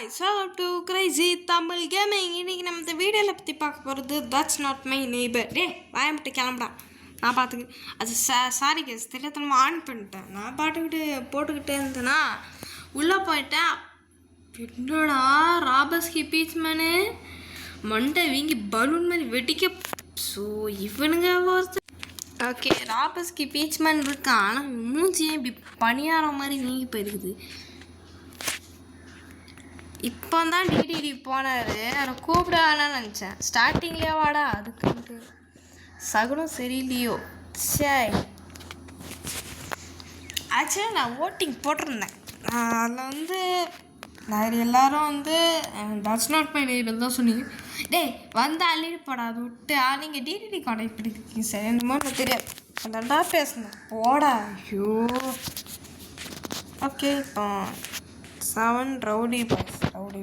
guys, welcome to Crazy Tamil Gaming. இன்னைக்கு நம்ம இந்த வீடியோல பத்தி பார்க்க போறது that's not my neighbor. டேய் வாயம்பட்டு கிளம்புடா. நான் பாத்துக்கு அது சாரி கேஸ் தெரியாதனமா ஆன் பண்ணிட்டேன். நான் பாட்டுக்கிட்டு போட்டுக்கிட்டே இருந்தேனா உள்ள போயிட்டேன். என்னடா ராபஸ்கி பீச்மேனு மண்டை வீங்கி பலூன் மாதிரி வெடிக்க. ஸோ இவனுங்க ஓகே ராபஸ்கி பீச்மேன் இருக்கான். ஆனால் மூஞ்சியே இப்படி பணியார மாதிரி நீங்கி போயிருக்குது. இப்போ தான் டிடிடி போனார். அவனை கூப்பிடான்னு நினச்சேன். ஸ்டார்டிங்லேயே வாடா அதுக்கு சகுனம் சரியில்லையோ. சரி ஆக்சுவலி நான் ஓட்டிங் போட்டிருந்தேன். அதில் எல்லோரும் தட்ஸ் நாட் மை நெய்பர் தான் சொன்னீங்க. டேய் வந்து அள்ளிட்டு போடா அது விட்டு நீங்கள் டிடிடி கான்டாக்ட் பண்ணியிருக்கீங்க சார் என்னமோ எனக்கு தெரியாது. அதான்டா பேசணும் போடா. ஐயோ ஓகே இப்போ 7 ரவுடி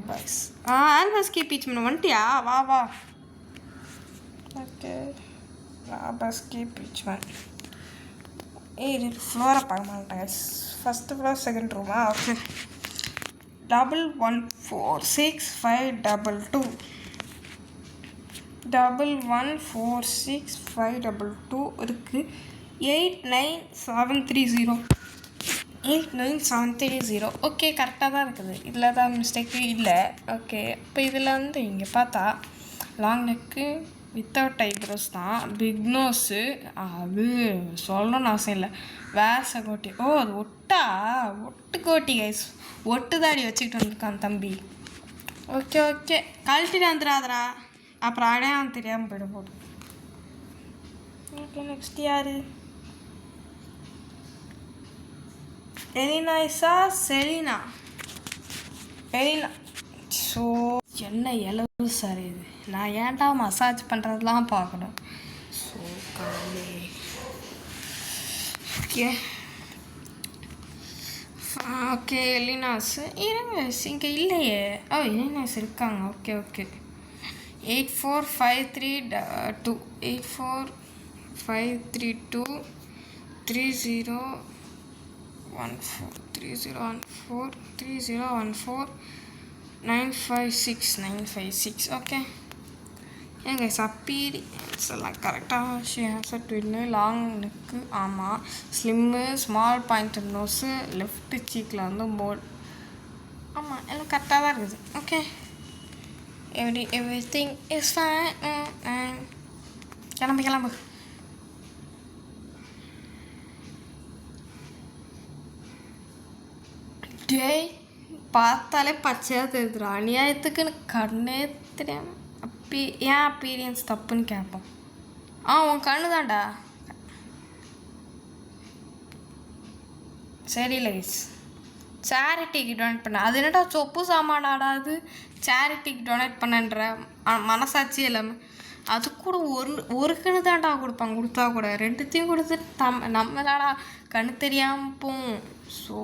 பாய்ஸ் ஆல்பஸ்கி பீச்மேன் வந்துட்டியா? வா ஓகே ஆல்பஸ்கி பீச்மேன். இது ஃப்ளோரை பார்க்க மாட்டேன். ஃபஸ்ட்டு ஃப்ளோர் செகண்ட் ரூமா? ஓகே 114652 114652 இருக்குது. 89730 ஓகே கரெக்டாக தான் இருக்குது. இதில் தான் மிஸ்டேக்கு இல்லை. ஓகே இப்போ இதில் இங்கே பார்த்தா லாங் நெக்கு வித்தவுட் ஐப்ரோஸ் தான். பிக் நோஸு அது சொல்லணும்னு அவசியம் இல்லை. வேர்ஸ் கோட்டி. ஓ அது ஒட்டு கோட்டி கைஸ். ஒட்டு தாடி வச்சுக்கிட்டு வந்திருக்கான் தம்பி. ஓகே கழட்டிட்டு வந்துடாதரா அப்புறம் அடையாளம் தெரியாமல் போய்ட போடு. ஓகே நெக்ஸ்ட் யார்? செலினா. ஸோ என்ன இலவு சார் இது? நான் ஏன்டா மசாஜ் பண்ணுறதுலாம் பார்க்கணும். ஸோ ஓகே எலினாஸ் இருங்க இங்கே இல்லையே. எலினாஸ் இருக்காங்க. ஓகே 84532 84532 3014 956 ஓகே ஏங்க அப்பீரியன்ஸ் எல்லாம் கரெக்டாக ட்வின்னு லாங் நெக்கு. ஆமாம் slim small point nose left சீக்கில் போர்டு. ஆமாம் எல்லாம் கரெக்டாக தான் இருக்குது. Okay everything is fine. கிளம்பு டேய் பார்த்தாலே பச்சையாக தெரியுதுடா. அநியாயத்துக்குன்னு கண்ணே தெரியாமல் ஏன் அப்பீரியன்ஸ் தப்புன்னு கேட்போம். உன் கண்ணு தான்டா சரியில்லை. சேரிட்டிக்கு டொனேட் பண்ண அது என்னடா சொப்பு சாமானாடா அது? சேரிட்டிக்கு டொனேட் பண்ணன்ற மனசாட்சி எல்லாமே. அது கூட ஒரு கண்ணு தான்டா கொடுப்பாங்க. கொடுத்தா கூட ரெண்டுத்தையும் கொடுத்து நம்ம தாடா கண்ணு தெரியாமல் போவோம். ஸோ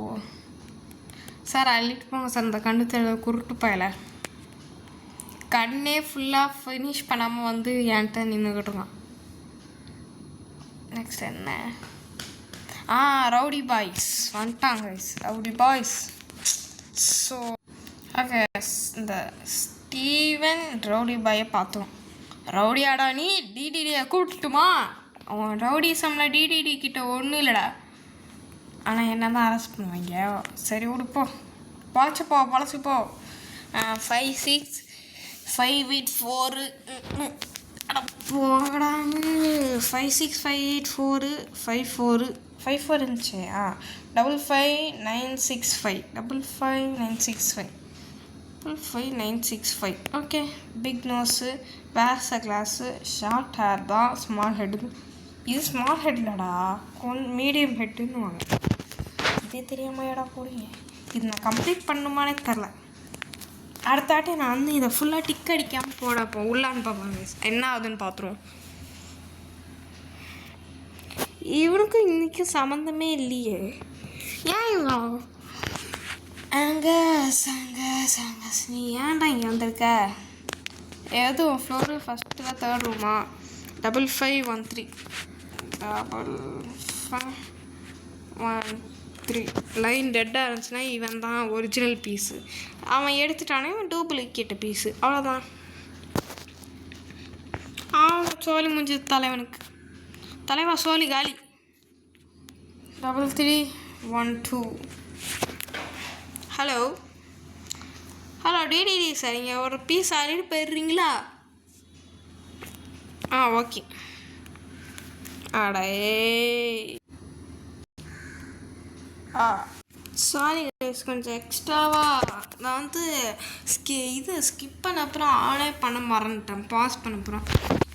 சார் அள்ளிட்டு போங்க சார். இந்த கண்ணு தெரியல குருட்டு பயல கண்ணே ஃபுல்லாக ஃபினிஷ் பண்ணாமல் என்கிட்ட நின்றுக்கிட்டுருக்கான். நெக்ஸ்ட் என்ன? ரவுடி பாய்ஸ் வந்துட்டாங்க. Rowdy boys. ஸோ ஓகே இந்த ஸ்டீவன் ரவுடி பாயை பார்த்தோம். ரவுடியாடா நீ? டிடிடியை கூப்பிட்டுட்டுமா? அவன் ரவுடி சம்மில் டிடிடி கிட்ட ஒன்றும் இல்லைடா. ஆனால் என்ன தான் அரெஸ்ட் பண்ணுவாங்க. சரி விடுப்போ பொழைச்சிப்போ 5658 போகடா 56584 54 இருந்துச்சு. 55965 okay big nose wears glass short hair தான். ஸ்மால் ஹெட்டு இது ஸ்மால் ஹெட் இல்லைடா மீடியம் ஹெட்டுன்னு வாங்க. இதே தெரியாமல் ஏடா போடுங்க. இது நான் கம்ப்ளீட் பண்ணுமானே தெரில. அடுத்தாட்டி நான் இதை ஃபுல்லாக டிக் அடிக்காமல் போடப்போ உள்ளான்னு பார்ப்பாங்க. என்ன ஆகுதுன்னு பார்த்துருவோம். இவனுக்கும் இன்றைக்கும் சம்மந்தமே இல்லையே. ஏன் இவங்க நீ ஏன்டா இங்கே வந்திருக்க? எதுவும் ஃப்ளோரு ஃபஸ்ட்டு தேர்ட் ரூமா? 5513 5513 3 லைன் டெட்டாக இருந்துச்சுன்னா இவன் தான் ஒரிஜினல் பீஸு. அவன் எடுத்துட்டானே இவன் டூப்ளிகேட் பீஸு. அவ்வளோதான். சோழி முடிஞ்சது தலைவனுக்கு. தலைவா சோழி காலி. 3312. ஹலோ ஹலோ டிடி சார், இங்கே ஒரு பீஸ் ஆல்ரெடி போயிடுறீங்களா? ஓகே. அடே சாரி கைஸ், கொஞ்சம் எக்ஸ்ட்ராவாக நான் வந்து ஸ்கிப் பண்ண அப்புறம் ஆனே பண்ண மறந்துட்டேன். பாஸ் பண்ண அப்புறம்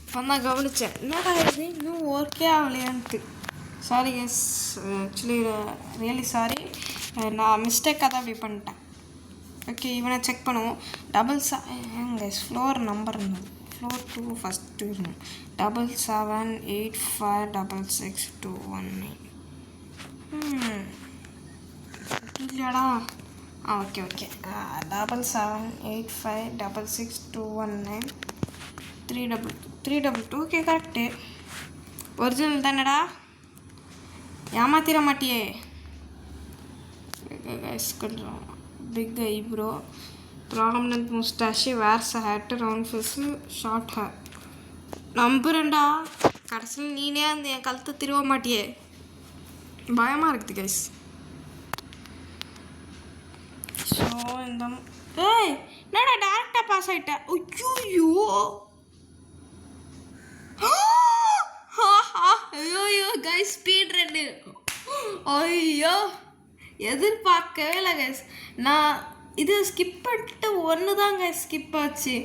இப்போ தான் கவனித்தேன், என்னடா இது இன்னும் ஓகே ஆகலையான்ட்டு. Sorry guys, actually really sorry. நான் மிஸ்டேக்காக தான் அப்படி பண்ணிட்டேன். ஓகே, இவனை செக் பண்ணுவோம். கைஸ் ஃப்ளோர் நம்பர் இருந்தது. ஃப்ளோர் 2 ஃபஸ்ட்டு இருந்தோம். 7785666219. இல்லையாடா? ஓகே 7785666219 322. Okay correct. ஒரிஜினல் தானேடா, ஏமாத்திர மாட்டியே. கொஞ்சம் big eyebrow, prominent moustache, wears hat, round face, short hair. நம்புறேன்டா, கடைசியில் நீனே அந்த என் கழுத்தை திருவ மாட்டியே. பயமாக இருக்குது கைஸ். ஸோ இந்த என்னடா டேரெக்டாக பாஸ் ஆகிட்டேன். ஐயோ கைஸ், ஸ்பீட் ரன்னு. ஐயோ எதிர்பார்க்கவே இல்லை கைஸ். நான் இது ஸ்கிப் பண்ணிட்டு ஒன்று தான் கைஸ் ஸ்கிப் ஆச்சு.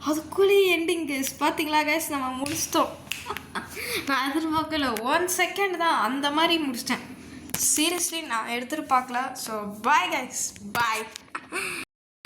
அதுக்குள்ளேயே எண்டிங் கைஸ். பார்த்தீங்களா கைஸ், நம்ம முடிச்சிட்டோம். நான் எதிர்பார்க்கல, 1 செகண்ட் தான் அந்த மாதிரி முடிச்சிட்டேன். சீரியஸ்லி நான் எடுத்துகிட்டு பார்க்கல. ஸோ பாய் கைஸ், பாய்.